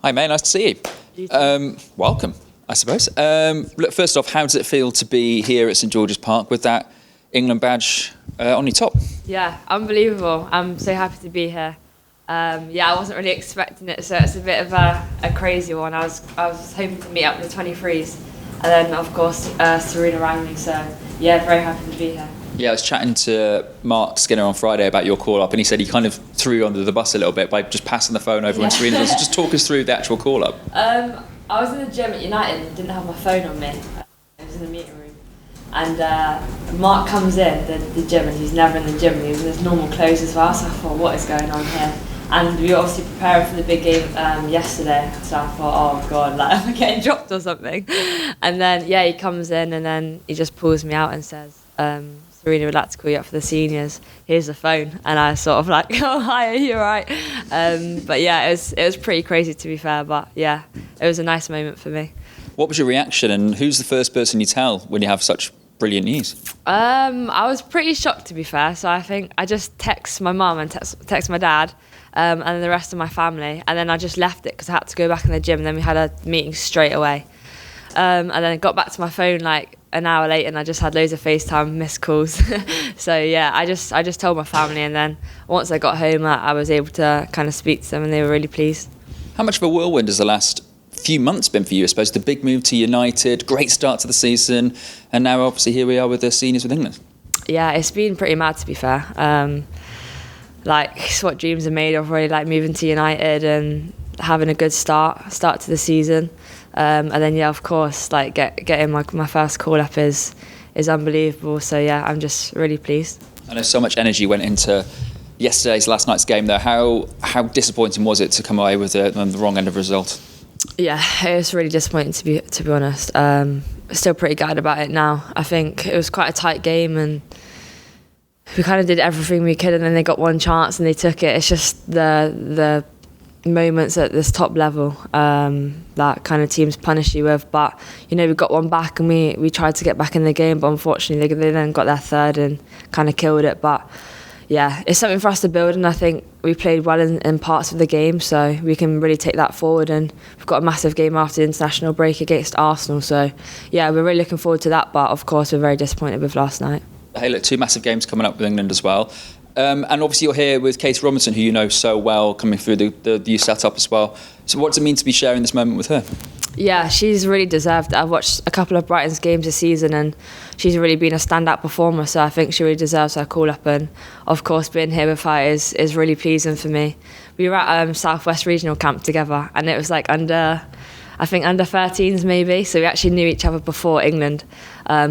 Hi, mate. Nice to see you. Welcome, I suppose. Look, first off, how does it feel to be here at St George's Park with that England badge on your top? Yeah, unbelievable. I'm so happy to be here. I wasn't really expecting it, so it's a bit of a crazy one. I was hoping to meet up with the 23s, and then of course Serena rang me. So yeah, very happy to be here. Yeah, I was chatting to Mark Skinner on Friday about your call-up, and he said he kind of threw you under the bus a little bit by just passing the phone over when Serena was. So just talk us through the actual call-up. I was in the gym at United and didn't have my phone on me. I was in the meeting room, and Mark comes in the gym, and he's never in the gym. He was in his normal clothes as well, so I thought, what is going on here? And we were obviously preparing for the big game yesterday, so I thought, oh God, like, am I getting dropped or something? And then, he comes in and then he just pulls me out and says, Serena would like to call you up for the seniors. Here's the phone. And I sort of like, oh, hi, are you all right? But yeah, it was pretty crazy to be fair, but yeah, it was a nice moment for me. What was your reaction, and who's the first person you tell when you have such brilliant news? I was pretty shocked to be fair, so I think I just text my mum and text my dad, and then the rest of my family, and then I just left it because I had to go back in the gym, and then we had a meeting straight away. And then I got back to my phone like an hour later, and I just had loads of FaceTime missed calls. So yeah, I just told my family, and then once I got home, I was able to kind of speak to them, and they were really pleased. How much of a whirlwind has the last few months been for you? I suppose the big move to United, great start to the season, and now obviously here we are with the seniors with England. Yeah, it's been pretty mad to be fair. Like it's what dreams are made of, really, like moving to United and having a good start to the season. And then of course, like getting my first call up is unbelievable. So yeah, I'm just really pleased. I know so much energy went into last night's game though. How disappointing was it to come away with the wrong end of the result? Yeah, it was really disappointing to be honest. Still pretty gutted about it now. I think it was quite a tight game, and we kind of did everything we could, and then they got one chance and they took it. It's just the moments at this top level that kind of teams punish you with. But we got one back, and we tried to get back in the game, but unfortunately they then got their third and kind of killed it. But yeah, it's something for us to build, and I think we played well in parts of the game, so we can really take that forward. And we've got a massive game after the international break against Arsenal, so yeah, we're really looking forward to that. But of course we're very disappointed with last night. Hey, look, 2 massive games coming up with England as well. And obviously you're here with Katie Robinson, who you know so well, coming through the youth setup as well. So what does it mean to be sharing this moment with her? Yeah, she's really deserved it. I've watched a couple of Brighton's games this season, and she's really been a standout performer, so I think she really deserves her call-up. And of course being here with her is really pleasing for me. We were at South West Regional Camp together, and it was like under 13s maybe, so we actually knew each other before England,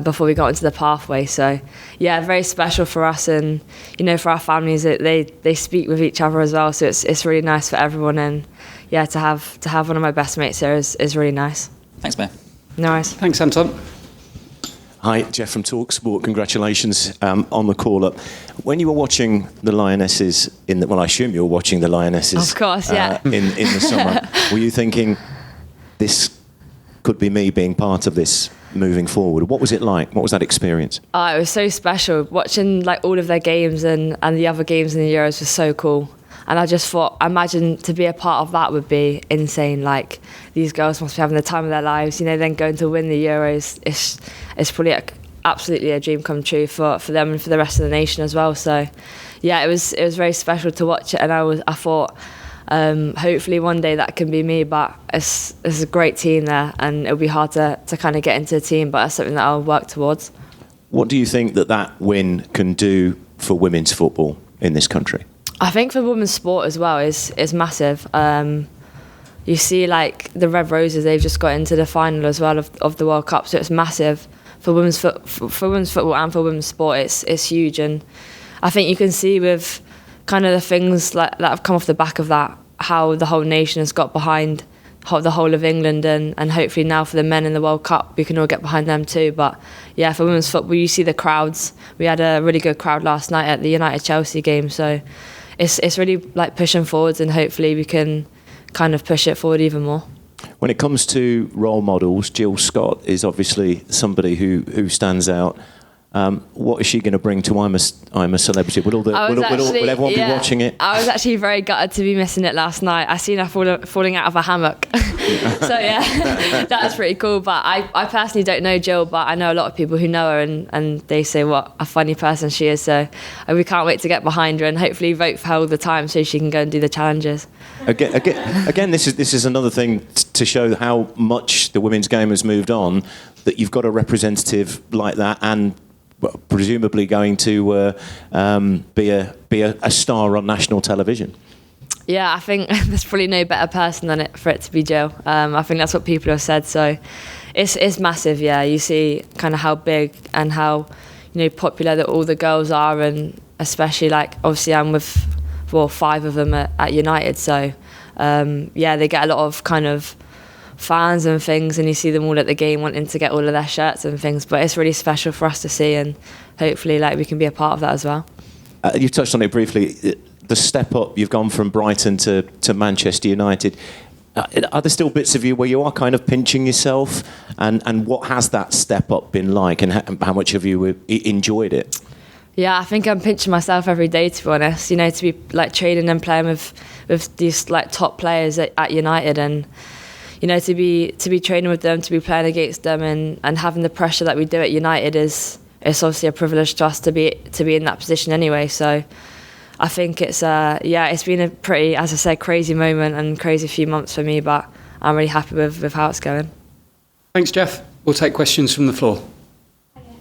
before we got into the pathway. So yeah, very special for us, and for our families, they speak with each other as well, so it's really nice for everyone. And yeah, to have one of my best mates there is really nice. Thanks, man. No worries. Thanks, Anton. Hi, Jeff from TalkSport. Congratulations on the call-up. When you were watching the Lionesses I assume you were watching the Lionesses. Of course, yeah. In the summer, were you thinking, this could be me being part of this moving forward? What was it like? What was that experience? It was so special. Watching like all of their games and the other games in the Euros was so cool. And I just thought, imagine to be a part of that would be insane. Like, these girls must be having the time of their lives, then going to win the Euros. It's probably absolutely a dream come true for them and for the rest of the nation as well. So yeah, it was very special to watch it, and I thought, hopefully one day that can be me. But it's a great team there, and it'll be hard to kind of get into the team, but that's something that I'll work towards. What do you think that win can do for women's football in this country? I think for women's sport as well is massive. You see, like the Red Roses, they've just got into the final as well of the World Cup, so it's massive for women's football and for women's sport. It's huge, and I think you can see with kind of the things that have come off the back of that, how the whole nation has got behind the whole of England, and hopefully now for the men in the World Cup, we can all get behind them too. But yeah, for women's football, you see the crowds. We had a really good crowd last night at the United-Chelsea game, so it's really like pushing forwards, and hopefully we can kind of push it forward even more. When it comes to role models, Jill Scott is obviously somebody who stands out. What is she going to bring to I'm a Celebrity? Will everyone be watching it? I was actually very gutted to be missing it last night. I seen her falling out of a hammock. So yeah, that's pretty cool. But I personally don't know Jill, but I know a lot of people who know her, and they say what a funny person she is. So we can't wait to get behind her and hopefully vote for her all the time so she can go and do the challenges. Again, this is another thing to show how much the women's game has moved on, that you've got a representative like that, and presumably going to be a star on national television. Yeah, I think there's probably no better person for it to be Jill. I think that's what people have said. So it's massive. Yeah, you see kind of how big and how popular that all the girls are, and especially obviously I'm with 5 of them at United. So they get a lot of kind of fans and things, and you see them all at the game wanting to get all of their shirts and things, but it's really special for us to see, and hopefully we can be a part of that as well. You touched on it briefly, the step up, you've gone from Brighton to Manchester United. Are there still bits of you where you are kind of pinching yourself, and what has that step up been like, and how much have you enjoyed it? Yeah, I think I'm pinching myself every day, to be honest, to be training and playing with these top players at United, and to be training with them, to be playing against them, and having the pressure that we do at United it's obviously a privilege to us to be in that position anyway. So I think it's been a pretty, as I said, crazy moment and crazy few months for me, but I'm really happy with how it's going. Thanks, Jeff. We'll take questions from the floor.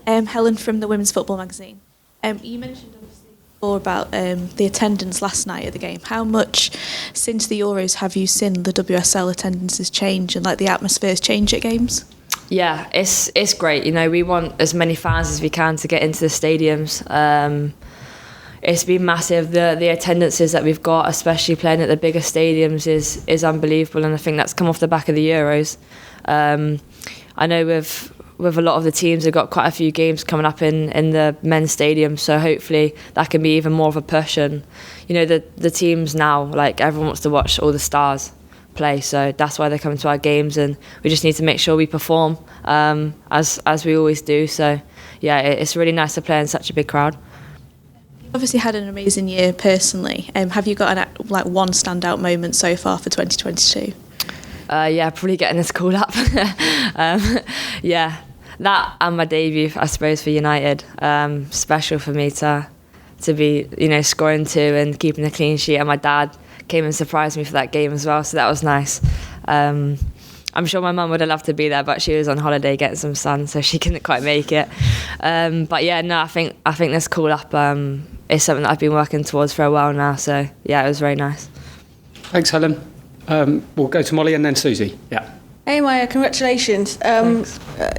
Helen from the Women's Football Magazine. You mentioned obviously before about the attendance last night at the game. How much since the Euros have you seen the WSL attendances change and the atmospheres change at games? Yeah, it's great. We want as many fans as we can to get into the stadiums. It's been massive. The attendances that we've got, especially playing at the bigger stadiums, is unbelievable, and I think that's come off the back of the Euros. I know with a lot of the teams, they've got quite a few games coming up in the men's stadium, so hopefully that can be even more of a push. And the teams now, everyone wants to watch all the stars play, so that's why they're coming to our games, and we just need to make sure we perform as we always do. So yeah, it's really nice to play in such a big crowd. Obviously had an amazing year personally. Have you got one standout moment so far for 2022? Probably getting this call up. That and my debut, I suppose, for United. Special for me to be, scoring 2 and keeping a clean sheet. And my dad came and surprised me for that game as well, so that was nice. I'm sure my mum would have loved to be there, but she was on holiday getting some sun, so she couldn't quite make it. I think this call up is something that I've been working towards for a while now. So yeah, it was very nice. Thanks, Helen. We'll go to Molly and then Susie. Yeah. Hey Maya, congratulations.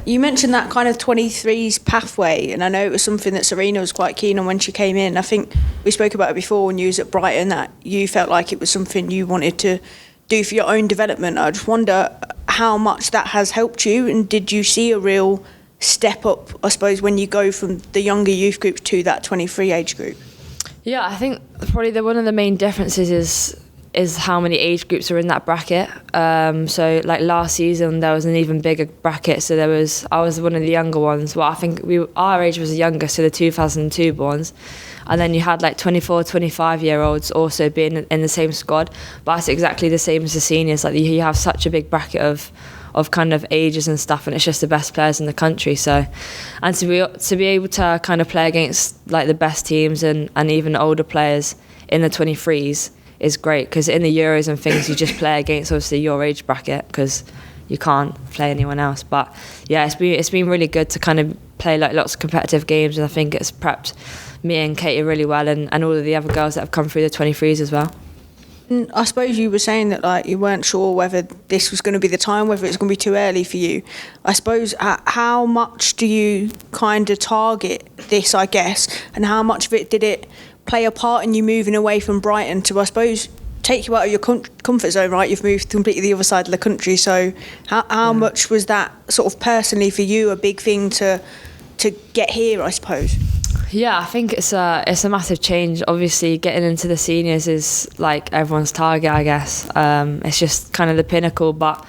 You mentioned that kind of 23s pathway, and I know it was something that Serena was quite keen on when she came in. I think we spoke about it before when you was at Brighton, that you felt like it was something you wanted to do for your own development. I just wonder how much that has helped you, and did you see a real step up, I suppose, when you go from the younger youth group to that 23 age group? Yeah, I think probably one of the main differences is how many age groups are in that bracket. So last season there was an even bigger bracket, so I was one of the younger ones. Well, I think our age was the younger, so the 2002 borns, and then you had 24, 25-year-olds also being in the same squad, but it's exactly the same as the seniors. You have such a big bracket of kind of ages and stuff, and it's just the best players in the country. So, and to be able to kind of play against the best teams and even older players in the 23s is great, because in the Euros and things you just play against obviously your age bracket because you can't play anyone else. But yeah, it's been really good to kind of play lots of competitive games, and I think it's prepped me and Katie really well, and all of the other girls that have come through the 23s as well. I suppose you were saying that you weren't sure whether this was going to be the time, whether it's going to be too early for you. I suppose how much do you kind of target this, I guess, and how much of it did it play a part in you moving away from Brighton to, I suppose, take you out of your comfort zone, right? You've moved completely the other side of the country, so how much was that sort of personally for you a big thing to get here, I suppose? Yeah, I think it's a massive change. Obviously, getting into the seniors is everyone's target, I guess. It's just kind of the pinnacle, but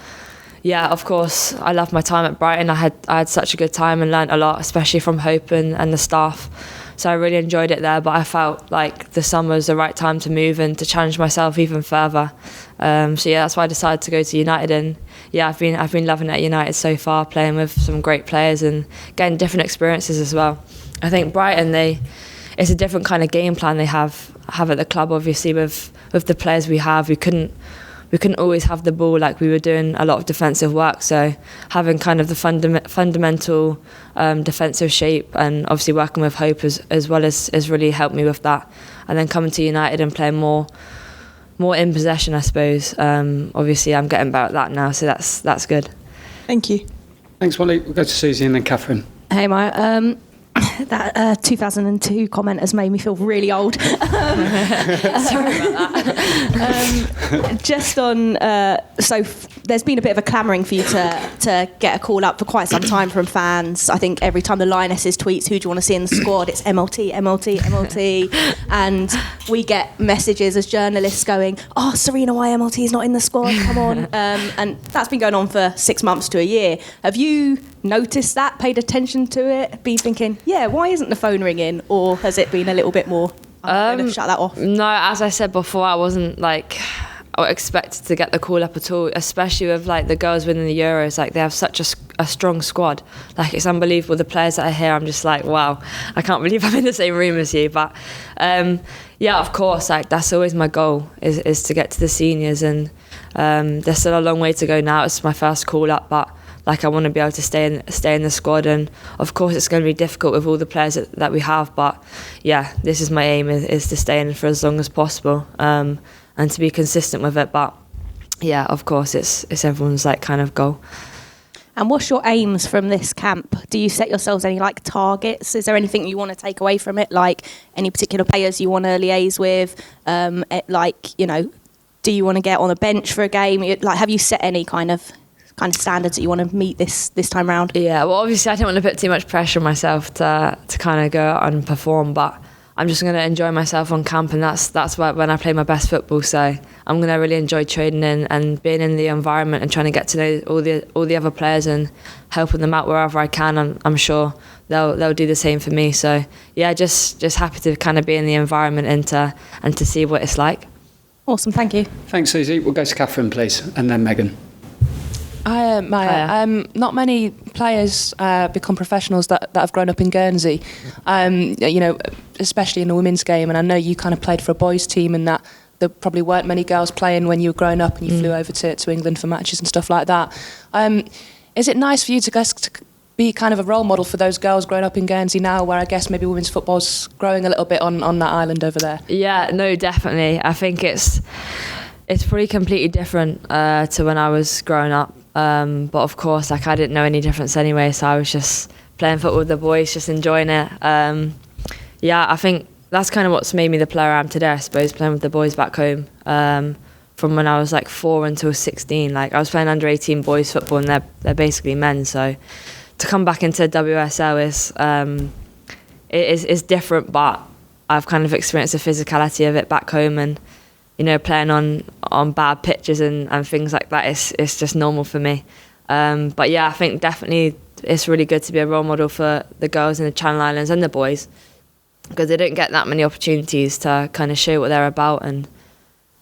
yeah, of course, I loved my time at Brighton. I had such a good time and learnt a lot, especially from Hope and the staff. So I really enjoyed it there, but I felt like the summer was the right time to move and to challenge myself even further. So yeah, that's why I decided to go to United, and yeah, I've been loving it at United so far, playing with some great players and getting different experiences as well. I think Brighton, it's a different kind of game plan they have at the club. Obviously, with the players we have, we couldn't always have the ball, like we were doing a lot of defensive work, so having kind of the fundamental defensive shape and obviously working with Hope as well has really helped me with that. And then coming to United and playing more in possession, I suppose. Obviously I'm getting better at that now, so that's good. Thank you. Thanks, Molly. We'll go to Susie and then Catherine. Hey, Maya. That 2002 comment has made me feel really old. Sorry about that. Just on, there's been a bit of a clamouring for you to get a call up for quite some time from fans. I think every time the Lionesses tweets, who do you want to see in the squad? It's MLT, MLT, MLT. And we get messages as journalists going, oh, Serena, why MLT is not in the squad? Come on. And that's been going on for 6 months to a year. Have you noticed that, paid attention to it, be thinking, yeah, why isn't the phone ringing? Or has it been a little bit more, I'm going to shut that off? No, as I said before, I wasn't expected to get the call up at all, especially with like the girls winning the Euros. Like they have such a strong squad. Like it's unbelievable. The players that are here, I'm just like, wow, I can't believe I'm in the same room as you. But yeah, of course, like that's always my goal is to get to the seniors, and there's still a long way to go now. It's my first call up, but like I want to be able to stay in the squad, and of course it's going to be difficult with all the players that we have. But yeah, this is my aim is to stay in for as long as possible, and to be consistent with it. But yeah, of course it's everyone's like kind of goal. And what's your aims from this camp? Do you set yourselves any like targets? Is there anything you want to take away from it? Like any particular players you want to liaise with? Like, you know, do you want to get on a bench for a game? Like, have you set any kind of standards that you want to meet this time round? Yeah, well, obviously I don't want to put too much pressure on myself to kind of go out and perform, but I'm just going to enjoy myself on camp, and that's when I play my best football. So I'm going to really enjoy training and being in the environment and trying to get to know all the other players and helping them out wherever I can. I'm sure they'll do the same for me. So yeah, just happy to kind of be in the environment and to see what it's like. Awesome, thank you. Thanks, Susie. We'll go to Catherine, please, and then Megan. Hi, Maya. Not many players become professionals that have grown up in Guernsey, you know, especially in the women's game. And I know you kind of played for a boys' team, and that there probably weren't many girls playing when you were growing up and you flew over to England for matches and stuff like that. Is it nice for you to be kind of a role model for those girls growing up in Guernsey now, where I guess maybe women's football's growing a little bit on that island over there? Yeah, no, definitely. I think it's pretty completely different to when I was growing up. But of course, like I didn't know any difference anyway, so I was just playing football with the boys, just enjoying it. Yeah, I think that's kind of what's made me the player I am today, I suppose, playing with the boys back home. From when I was like 4 until 16, like I was playing under 18 boys football, and they're basically men. So to come back into WSL is different, but I've kind of experienced the physicality of it back home, and you know, playing on bad pitches and things like that, it's just normal for me. But yeah, I think definitely it's really good to be a role model for the girls in the Channel Islands and the boys, because they don't get that many opportunities to kind of show what they're about, and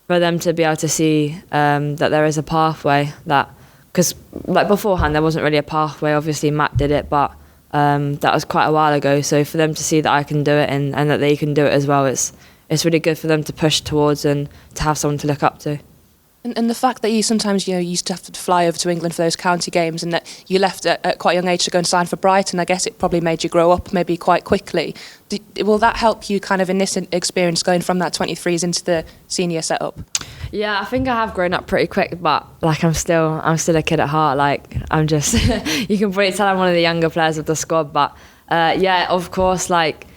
for them to be able to see that there is a pathway, that because like beforehand there wasn't really a pathway. Obviously Matt did it, but that was quite a while ago. So for them to see that I can do it and that they can do it as well, it's really good for them to push towards and to have someone to look up to. And the fact that you sometimes, you used to have to fly over to England for those county games, and that you left at quite a young age to go and sign for Brighton, I guess it probably made you grow up maybe quite quickly. Will that help you kind of in this experience going from that 23s into the senior setup? Yeah, I think I have grown up pretty quick, but like I'm still a kid at heart. Like I'm just, you can probably tell I'm one of the younger players of the squad, but yeah, of course, like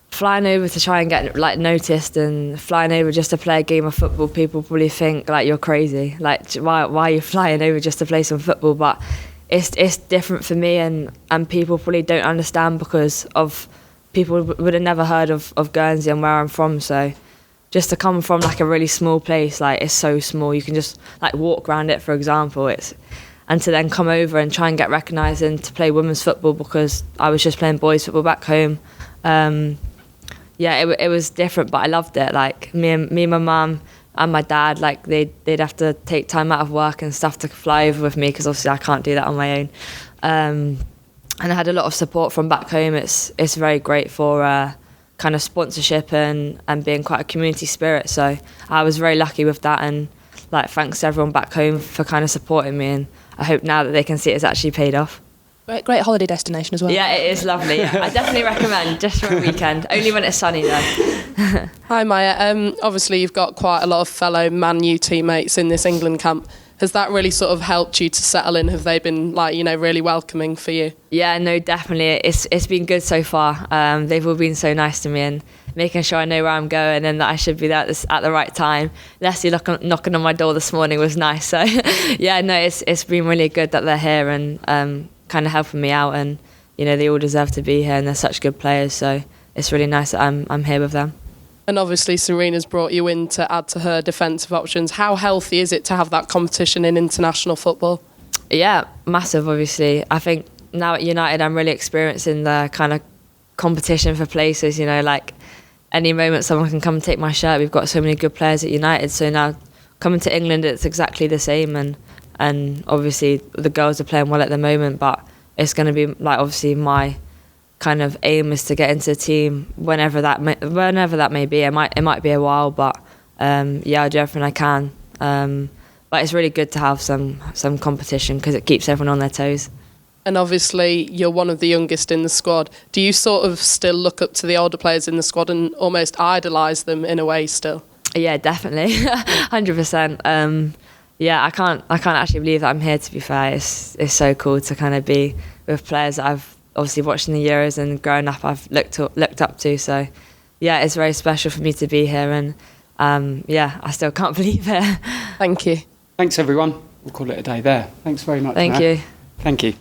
flying over to try and get like noticed, and flying over just to play a game of football, people probably think like you're crazy. Like why are you flying over just to play some football? But it's different for me, and people probably don't understand because of people would have never heard of Guernsey and where I'm from. So just to come from like a really small place, like it's so small, you can just like walk around it, for example, and to then come over and try and get recognised and to play women's football, because I was just playing boys football back home. It was different, but I loved it. Like me and my mum and my dad, like they'd have to take time out of work and stuff to fly over with me, because obviously I can't do that on my own. And I had a lot of support from back home. It's very great for kind of sponsorship and being quite a community spirit. So I was very lucky with that, and like thanks to everyone back home for kind of supporting me, and I hope now that they can see it's actually paid off. Great holiday destination as well. Yeah, it is lovely. I definitely recommend, just for a weekend. Only when it's sunny though. Hi Maya, obviously you've got quite a lot of fellow Man U teammates in this England camp. Has that really sort of helped you to settle in? Have they been really welcoming for you? Yeah, no, definitely. It's been good so far. They've all been so nice to me and making sure I know where I'm going and that I should be there at the right time. Leslie knocking on my door this morning was nice. So yeah, no, it's been really good that they're here and kind of helping me out, and they all deserve to be here and they're such good players. So it's really nice that I'm here with them. And obviously Serena's brought you in to add to her defensive options. How healthy is it to have that competition in international football? Yeah, massive, obviously. I think now at United I'm really experiencing the kind of competition for places, like any moment someone can come and take my shirt. We've got so many good players at United, so now coming to England it's exactly the same, and obviously the girls are playing well at the moment, but it's going to be like obviously my kind of aim is to get into the team whenever that may be. It might be a while, but I'll do everything I can. But it's really good to have some competition because it keeps everyone on their toes. And obviously you're one of the youngest in the squad. Do you sort of still look up to the older players in the squad and almost idolise them in a way still? Yeah, definitely, 100%. I can't actually believe that I'm here. To be fair, it's so cool to kind of be with players that I've obviously watching the Euros and growing up I've looked up to. So yeah, it's very special for me to be here, and I still can't believe it. Thank you. Thanks everyone. We'll call it a day there. Thanks very much. Thank Maya. you. Thank you.